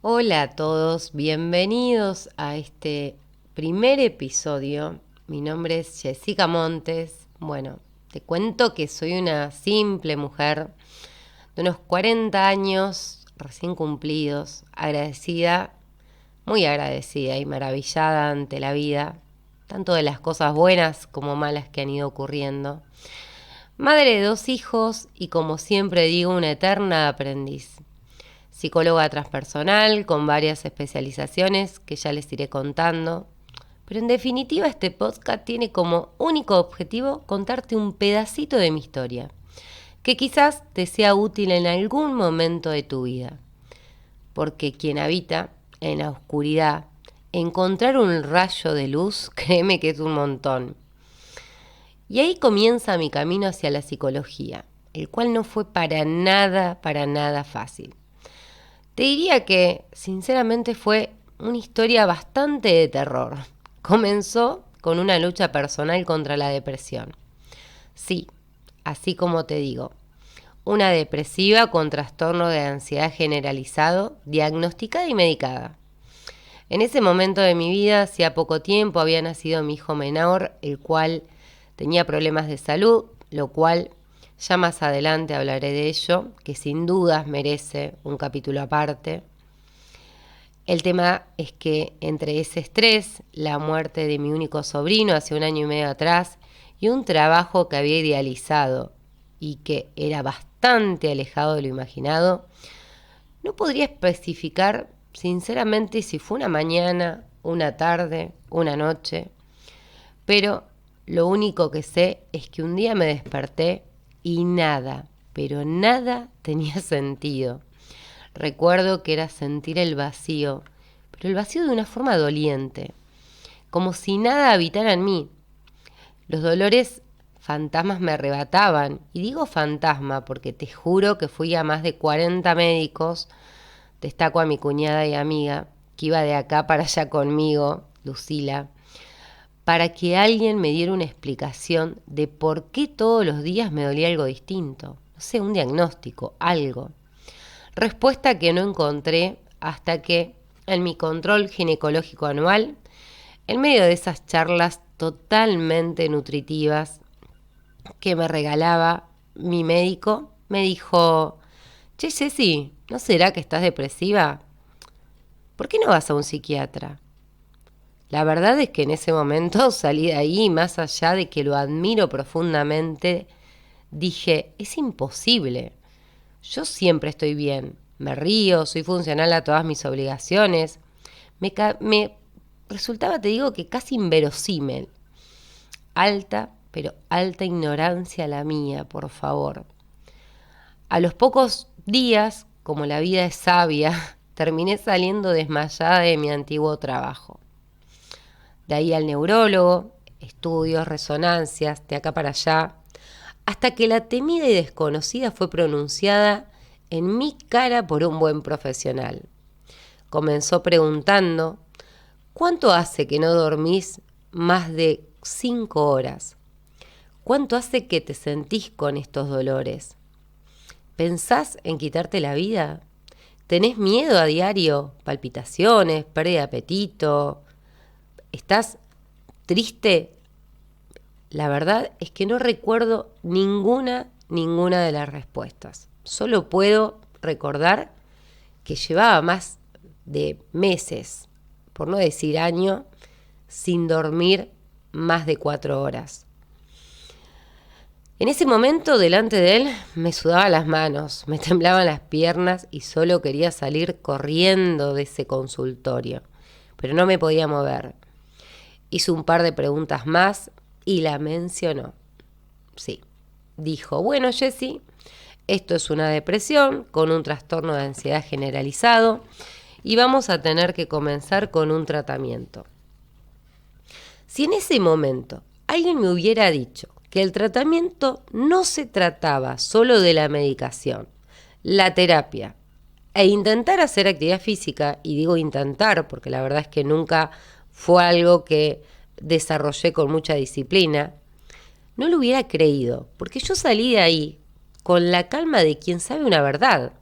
Hola a todos, bienvenidos a este primer episodio. Mi nombre es Jessica Montes. Bueno, te cuento que soy una simple mujer de unos 40 años recién cumplidos, agradecida, muy agradecida y maravillada ante la vida, tanto de las cosas buenas como malas que han ido ocurriendo. Madre de 2 hijos y, como siempre digo, una eterna aprendiz. Psicóloga transpersonal con varias especializaciones que ya les iré contando. Pero en definitiva este podcast tiene como único objetivo contarte un pedacito de mi historia, que quizás te sea útil en algún momento de tu vida. Porque quien habita en la oscuridad, encontrar un rayo de luz, créeme que es un montón. Y ahí comienza mi camino hacia la psicología, el cual no fue para nada fácil. Te diría que, sinceramente, fue una historia bastante de terror. Comenzó con una lucha personal contra la depresión. Sí, así como te digo, una depresiva con trastorno de ansiedad generalizado, diagnosticada y medicada. En ese momento de mi vida, hacía poco tiempo, había nacido mi hijo menor, el cual tenía problemas de salud, lo cual ya más adelante hablaré de ello, que sin dudas merece un capítulo aparte. El tema es que entre ese estrés, la muerte de mi único sobrino hace 1 año y medio atrás y un trabajo que había idealizado y que era bastante alejado de lo imaginado, no podría especificar sinceramente si fue una mañana, una tarde, una noche, pero lo único que sé es que un día me desperté y nada, pero nada tenía sentido. Recuerdo que era sentir el vacío, pero el vacío de una forma doliente, como si nada habitara en mí. Los dolores fantasmas me arrebataban, y digo fantasma porque te juro que fui a más de 40 médicos, destaco a mi cuñada y amiga, que iba de acá para allá conmigo, Lucila, para que alguien me diera una explicación de por qué todos los días me dolía algo distinto. No sé, un diagnóstico, algo. Respuesta que no encontré hasta que, en mi control ginecológico anual, en medio de esas charlas totalmente nutritivas que me regalaba mi médico, me dijo: Che, Ceci, ¿no será que estás depresiva? ¿Por qué no vas a un psiquiatra? La verdad es que en ese momento salí de ahí, más allá de que lo admiro profundamente, dije: es imposible. Yo siempre estoy bien, me río, soy funcional a todas mis obligaciones. Me resultaba, te digo, que casi inverosímil. Alta, pero alta ignorancia la mía, por favor. A los pocos días, como la vida es sabia, terminé saliendo desmayada de mi antiguo trabajo. De ahí al neurólogo, estudios, resonancias, de acá para allá, hasta que la temida y desconocida fue pronunciada en mi cara por un buen profesional. Comenzó preguntando: ¿cuánto hace que no dormís más de 5 horas? ¿Cuánto hace que te sentís con estos dolores? ¿Pensás en quitarte la vida? ¿Tenés miedo a diario? ¿Palpitaciones? ¿Pérdida de apetito? ¿Estás triste? La verdad es que no recuerdo ninguna de las respuestas. Solo puedo recordar que llevaba más de meses, por no decir año, sin dormir más de 4 horas. En ese momento, delante de él, me sudaban las manos, me temblaban las piernas y solo quería salir corriendo de ese consultorio, pero no me podía mover. Hizo un par de preguntas más y la mencionó. Sí, dijo: bueno, Jessie, esto es una depresión con un trastorno de ansiedad generalizado y vamos a tener que comenzar con un tratamiento. Si en ese momento alguien me hubiera dicho que el tratamiento no se trataba solo de la medicación, la terapia e intentar hacer actividad física, y digo intentar porque la verdad es que nunca fue algo que desarrollé con mucha disciplina, no lo hubiera creído, porque yo salí de ahí con la calma de quien sabe una verdad.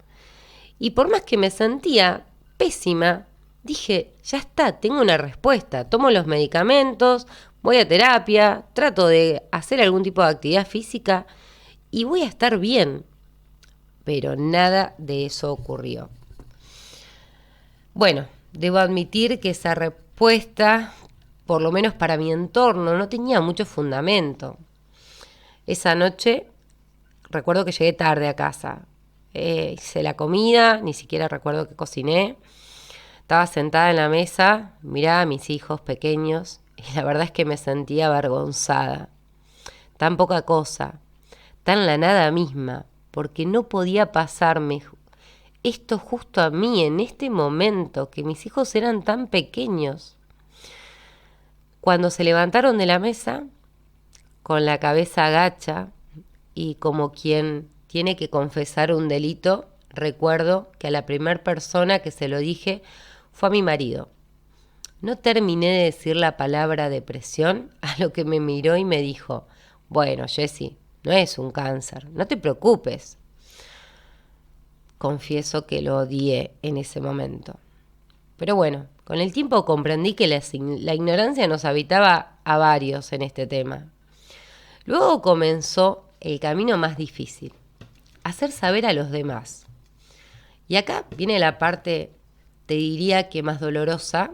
Y por más que me sentía pésima, dije, ya está, tengo una respuesta. Tomo los medicamentos, voy a terapia, trato de hacer algún tipo de actividad física y voy a estar bien. Pero nada de eso ocurrió. Bueno, debo admitir que esa respuesta, por lo menos para mi entorno, no tenía mucho fundamento. Esa noche recuerdo que llegué tarde a casa. Hice la comida, ni siquiera recuerdo que cociné. Estaba sentada en la mesa, miraba a mis hijos pequeños y la verdad es que me sentía avergonzada. Tan poca cosa, tan la nada misma, porque no podía pasarme esto justo a mí en este momento, que mis hijos eran tan pequeños. Cuando se levantaron de la mesa, con la cabeza agacha y como quien tiene que confesar un delito, recuerdo que a la primera persona que se lo dije fue a mi marido. No terminé de decir la palabra depresión, a lo que me miró y me dijo, bueno, Jessy, no es un cáncer, no te preocupes. Confieso que lo odié en ese momento. Pero bueno, con el tiempo comprendí que la ignorancia nos habitaba a varios en este tema. Luego comenzó el camino más difícil, hacer saber a los demás. Y acá viene la parte, te diría que más dolorosa,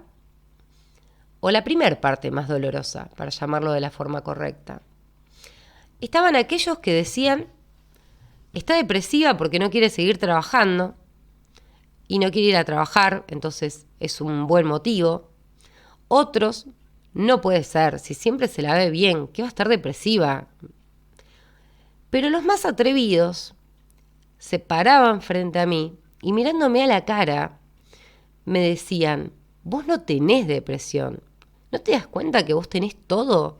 o la primer parte más dolorosa, para llamarlo de la forma correcta. Estaban aquellos que decían, está depresiva porque no quiere seguir trabajando y no quiere ir a trabajar, entonces es un buen motivo. Otros, no puede ser, si siempre se la ve bien, que va a estar depresiva. Pero los más atrevidos se paraban frente a mí y mirándome a la cara me decían, vos no tenés depresión, ¿no te das cuenta que vos tenés todo?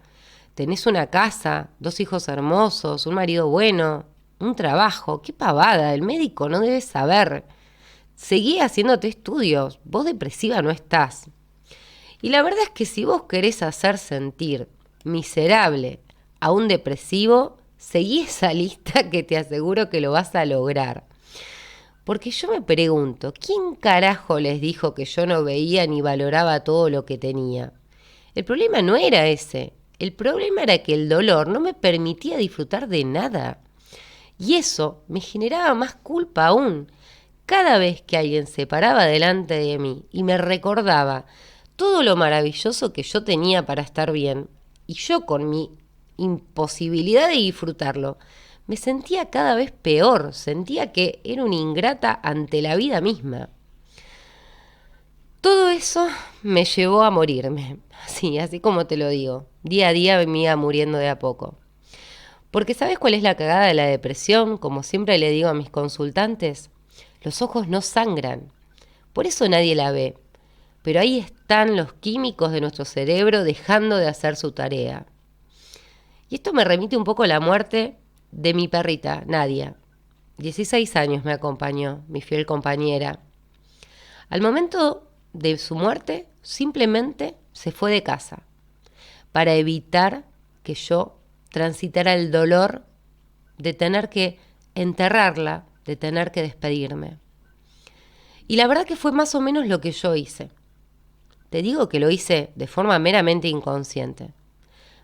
Tenés una casa, 2 hijos hermosos, un marido bueno, un trabajo, qué pavada, el médico no debe saber. Seguí haciéndote estudios, vos depresiva no estás. Y la verdad es que si vos querés hacer sentir miserable a un depresivo, seguí esa lista que te aseguro que lo vas a lograr. Porque yo me pregunto, ¿quién carajo les dijo que yo no veía ni valoraba todo lo que tenía? El problema no era ese. El problema era que el dolor no me permitía disfrutar de nada. Y eso me generaba más culpa aún. Cada vez que alguien se paraba delante de mí y me recordaba todo lo maravilloso que yo tenía para estar bien, y yo con mi imposibilidad de disfrutarlo, me sentía cada vez peor, sentía que era una ingrata ante la vida misma. Todo eso me llevó a morirme, así como te lo digo. Día a día me iba muriendo de a poco. Porque ¿sabes cuál es la cagada de la depresión? Como siempre le digo a mis consultantes, los ojos no sangran. Por eso nadie la ve. Pero ahí están los químicos de nuestro cerebro dejando de hacer su tarea. Y esto me remite un poco a la muerte de mi perrita, Nadia. 16 años me acompañó, mi fiel compañera. Al momento de su muerte, simplemente se fue de casa para evitar que yo transitara el dolor de tener que enterrarla, de tener que despedirme. Y la verdad que fue más o menos lo que yo hice. Te digo que lo hice de forma meramente inconsciente.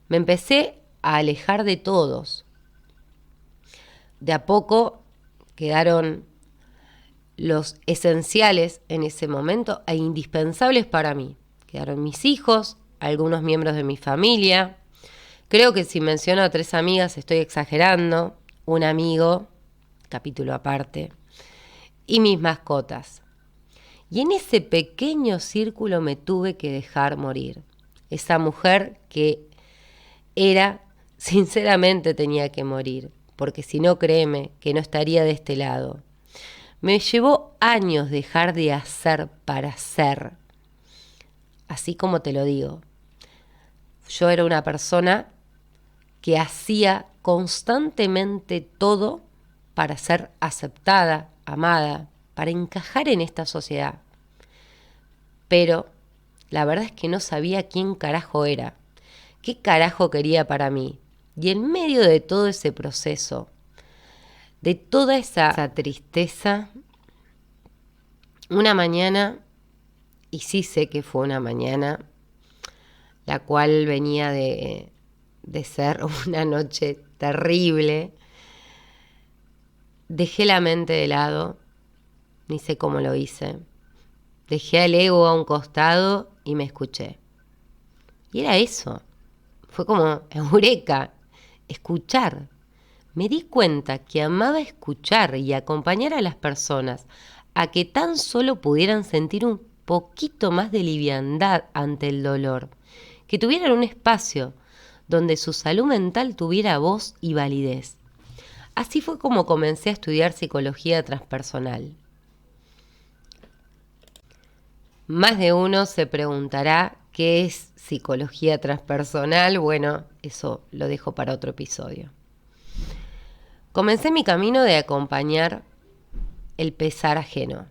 Me empecé a alejar de todos. De a poco quedaron los esenciales en ese momento e indispensables para mí. Quedaron mis hijos, algunos miembros de mi familia. Creo que si menciono a 3 amigas estoy exagerando. Un amigo, capítulo aparte, y mis mascotas. Y en ese pequeño círculo me tuve que dejar morir. Esa mujer que era, sinceramente tenía que morir, porque si no, créeme, que no estaría de este lado. Me llevó años dejar de hacer para ser. Así como te lo digo. Yo era una persona que hacía constantemente todo para ser aceptada, amada, para encajar en esta sociedad. Pero la verdad es que no sabía quién carajo era, qué carajo quería para mí. Y en medio de todo ese proceso, de toda esa tristeza, una mañana y sí sé que fue una mañana la cual venía de ser una noche terrible. Dejé la mente de lado, ni sé cómo lo hice. Dejé al ego a un costado y me escuché. Y era eso. Fue como eureka, escuchar. Me di cuenta que amaba escuchar y acompañar a las personas a que tan solo pudieran sentir un poquito más de liviandad ante el dolor, que tuvieran un espacio donde su salud mental tuviera voz y validez. Así fue como comencé a estudiar psicología transpersonal. Más de uno se preguntará qué es psicología transpersonal. Bueno, eso lo dejo para otro episodio. Comencé mi camino de acompañar el pesar ajeno.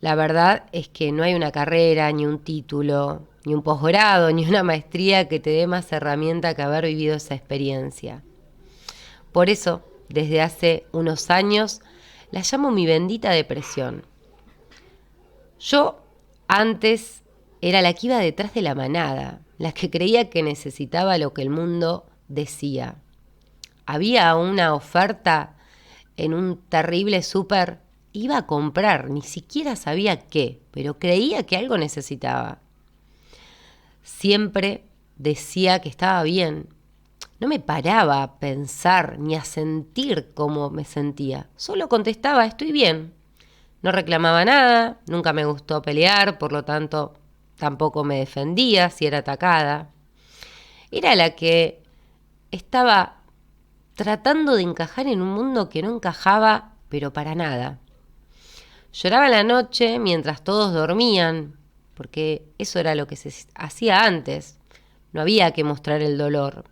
La verdad es que no hay una carrera, ni un título, ni un posgrado, ni una maestría que te dé más herramienta que haber vivido esa experiencia. Por eso, desde hace unos años, la llamo mi bendita depresión. Yo antes era la que iba detrás de la manada, la que creía que necesitaba lo que el mundo decía. Había una oferta en un terrible súper, iba a comprar, ni siquiera sabía qué, pero creía que algo necesitaba. Siempre decía que estaba bien. No me paraba a pensar ni a sentir cómo me sentía. Solo contestaba, estoy bien. No reclamaba nada, nunca me gustó pelear, por lo tanto tampoco me defendía si era atacada. Era la que estaba tratando de encajar en un mundo que no encajaba, pero para nada. Lloraba en la noche mientras todos dormían, porque eso era lo que se hacía antes. No había que mostrar el dolor.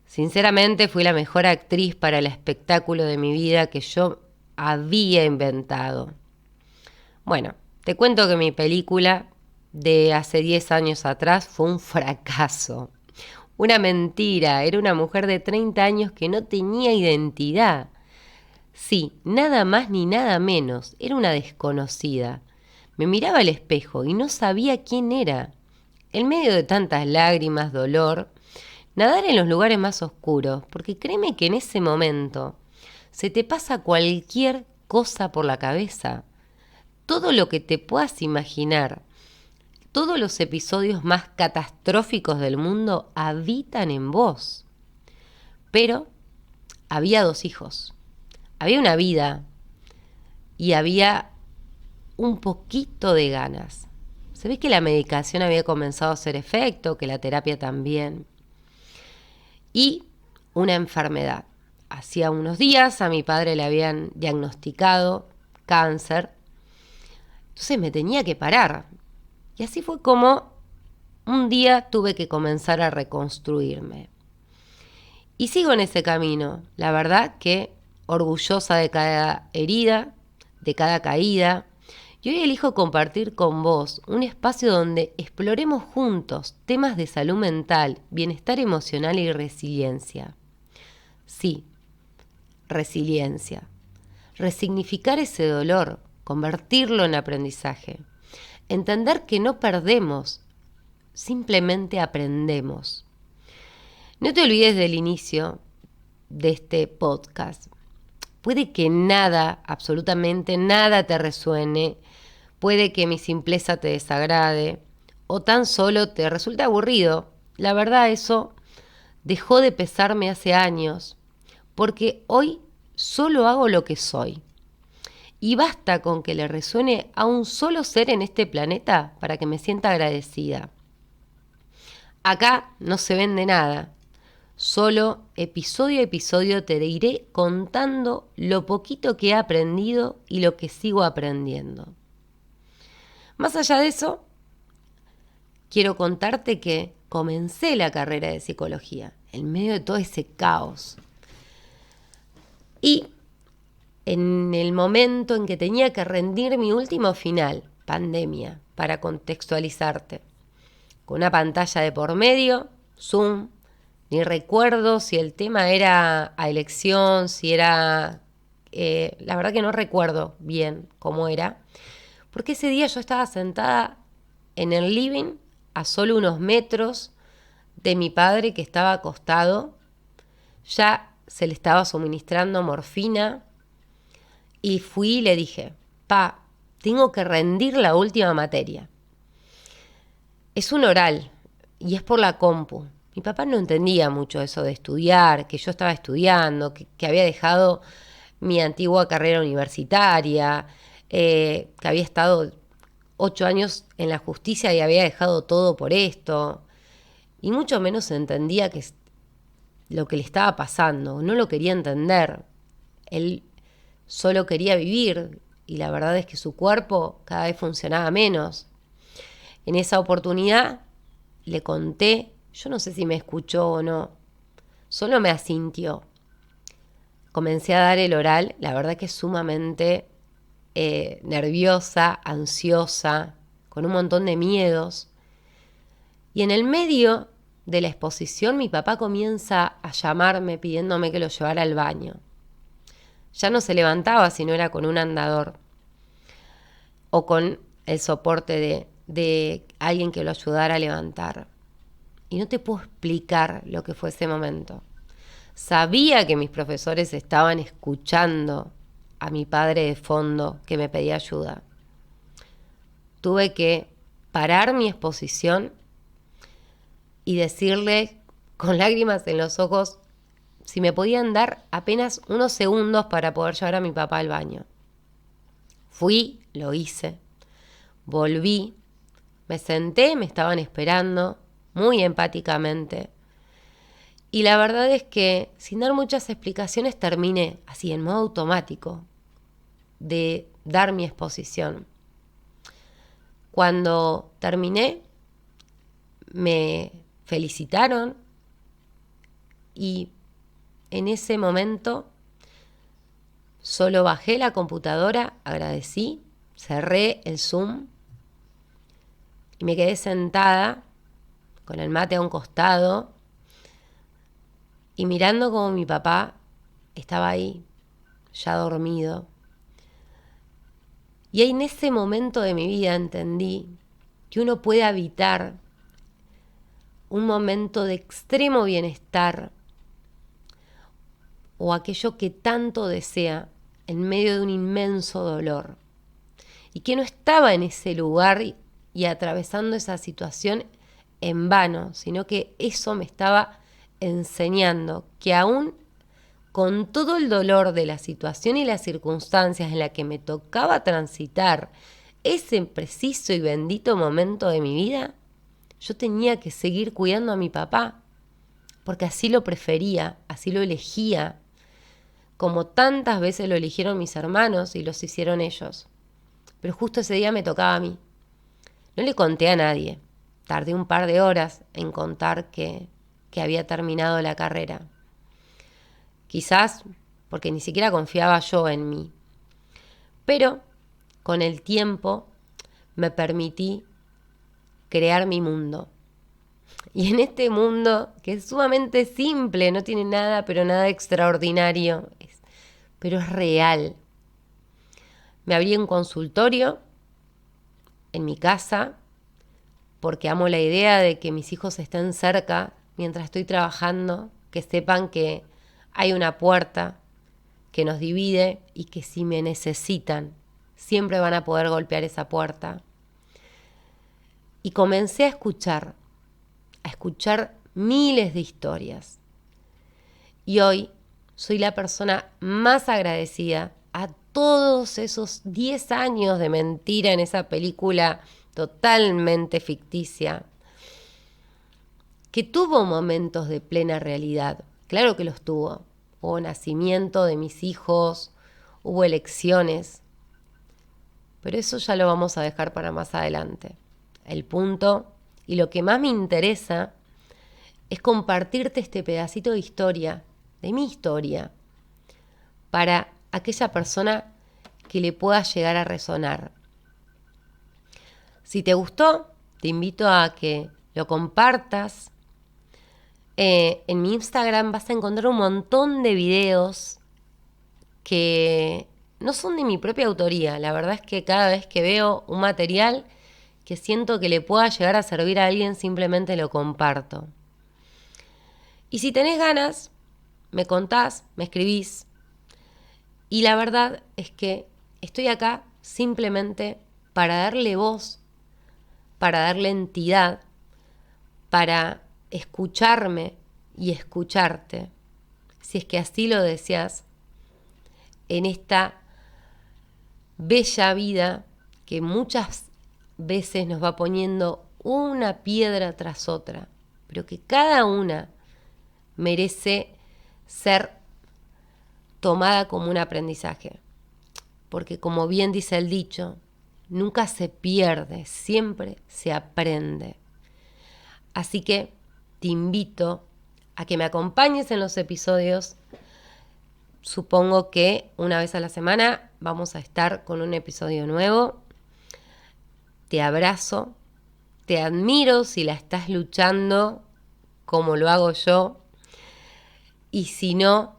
Sinceramente fui la mejor actriz para el espectáculo de mi vida que yo había inventado. Bueno, te cuento que mi película de hace 10 años atrás fue un fracaso. Una mentira, era una mujer de 30 años que no tenía identidad. Sí, nada más ni nada menos, era una desconocida. Me miraba al espejo y no sabía quién era. En medio de tantas lágrimas, dolor, nadar en los lugares más oscuros, porque créeme que en ese momento se te pasa cualquier cosa por la cabeza. Todo lo que te puedas imaginar, todos los episodios más catastróficos del mundo habitan en vos. Pero había 2 hijos, había una vida y había un poquito de ganas. Se ve que la medicación había comenzado a hacer efecto, que la terapia también. Y una enfermedad. Hacía unos días a mi padre le habían diagnosticado cáncer. Entonces me tenía que parar. Y así fue como un día tuve que comenzar a reconstruirme. Y sigo en ese camino. La verdad que orgullosa de cada herida, de cada caída. Y hoy elijo compartir con vos un espacio donde exploremos juntos temas de salud mental, bienestar emocional y resiliencia. Sí, resiliencia. Resignificar ese dolor, convertirlo en aprendizaje. Entender que no perdemos, simplemente aprendemos. No te olvides del inicio de este podcast. Puede que nada, absolutamente nada te resuene, puede que mi simpleza te desagrade o tan solo te resulte aburrido. La verdad, eso dejó de pesarme hace años, porque hoy solo hago lo que soy. Y basta con que le resuene a un solo ser en este planeta para que me sienta agradecida. Acá no se vende nada. Solo episodio a episodio te iré contando lo poquito que he aprendido y lo que sigo aprendiendo. Más allá de eso, quiero contarte que comencé la carrera de psicología en medio de todo ese caos. Y en el momento en que tenía que rendir mi último final, pandemia, para contextualizarte, con una pantalla de por medio, Zoom, ni recuerdo si el tema era a elección, si era... la verdad que no recuerdo bien cómo era, Porque ese día yo estaba sentada en el living a solo unos metros de mi padre que estaba acostado. Ya se le estaba suministrando morfina y fui y le dije, pa, tengo que rendir la última materia. Es un oral y es por la compu. Mi papá no entendía mucho eso de estudiar, que yo estaba estudiando, que había dejado mi antigua carrera universitaria, que había estado 8 años en la justicia y había dejado todo por esto. Y mucho menos entendía que lo que le estaba pasando. No lo quería entender. Él solo quería vivir y la verdad es que su cuerpo cada vez funcionaba menos. En esa oportunidad le conté, yo no sé si me escuchó o no, solo me asintió. Comencé a dar el oral, la verdad que sumamente nerviosa, ansiosa, con un montón de miedos. Y en el medio de la exposición mi papá comienza a llamarme pidiéndome que lo llevara al baño. Ya no se levantaba si no era con un andador o con el soporte de alguien que lo ayudara a levantar. Y no te puedo explicar lo que fue ese momento. Sabía que mis profesores estaban escuchando a mi padre de fondo que me pedía ayuda. Tuve que parar mi exposición y decirle con lágrimas en los ojos si me podían dar apenas unos segundos para poder llevar a mi papá al baño. Fui, lo hice, volví, me senté, me estaban esperando muy empáticamente. Y la verdad es que sin dar muchas explicaciones terminé así en modo automático de dar mi exposición. Cuando terminé me felicitaron y en ese momento solo bajé la computadora, agradecí, cerré el Zoom y me quedé sentada con el mate a un costado y mirando como mi papá estaba ahí, ya dormido. Y en ese momento de mi vida entendí que uno puede habitar un momento de extremo bienestar o aquello que tanto desea en medio de un inmenso dolor. Y que no estaba en ese lugar y atravesando esa situación en vano, sino que eso me estaba enseñando que aún con todo el dolor de la situación y las circunstancias en las que me tocaba transitar ese preciso y bendito momento de mi vida, yo tenía que seguir cuidando a mi papá, porque así lo prefería, así lo elegía, como tantas veces lo eligieron mis hermanos y los hicieron ellos. Pero justo ese día me tocaba a mí. No le conté a nadie. Tardé un par de horas en contar que había terminado la carrera. Quizás porque ni siquiera confiaba yo en mí. Pero con el tiempo me permití crear mi mundo. Y en este mundo, que es sumamente simple, no tiene nada, pero nada extraordinario, pero es real. Me abrí un consultorio en mi casa porque amo la idea de que mis hijos estén cerca mientras estoy trabajando, que sepan que hay una puerta que nos divide y que si me necesitan, siempre van a poder golpear esa puerta. Y comencé a escuchar miles de historias. Y hoy soy la persona más agradecida a todos esos 10 años de mentira en esa película totalmente ficticia, que tuvo momentos de plena realidad. Claro que los tuvo. Hubo nacimiento de mis hijos, hubo elecciones, pero eso ya lo vamos a dejar para más adelante. El punto y lo que más me interesa es compartirte este pedacito de historia, de mi historia, para aquella persona que le pueda llegar a resonar. Si te gustó, te invito a que lo compartas. En mi Instagram vas a encontrar un montón de videos que no son de mi propia autoría. La verdad es que cada vez que veo un material que siento que le pueda llegar a servir a alguien, simplemente lo comparto. Y si tenés ganas, me contás, me escribís. Y la verdad es que estoy acá simplemente para darle voz, para darle entidad, para escucharme y escucharte, si es que así lo deseas, en esta bella vida que muchas veces nos va poniendo una piedra tras otra, pero que cada una merece ser tomada como un aprendizaje. Porque como bien dice el dicho, nunca se pierde, siempre se aprende. Así que te invito a que me acompañes en los episodios. Supongo que una vez a la semana vamos a estar con un episodio nuevo. Te abrazo, te admiro si la estás luchando como lo hago yo. Y si no,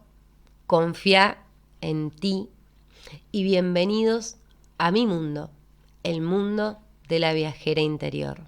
confía en ti. Y bienvenidos a mi mundo, el mundo de la viajera interior.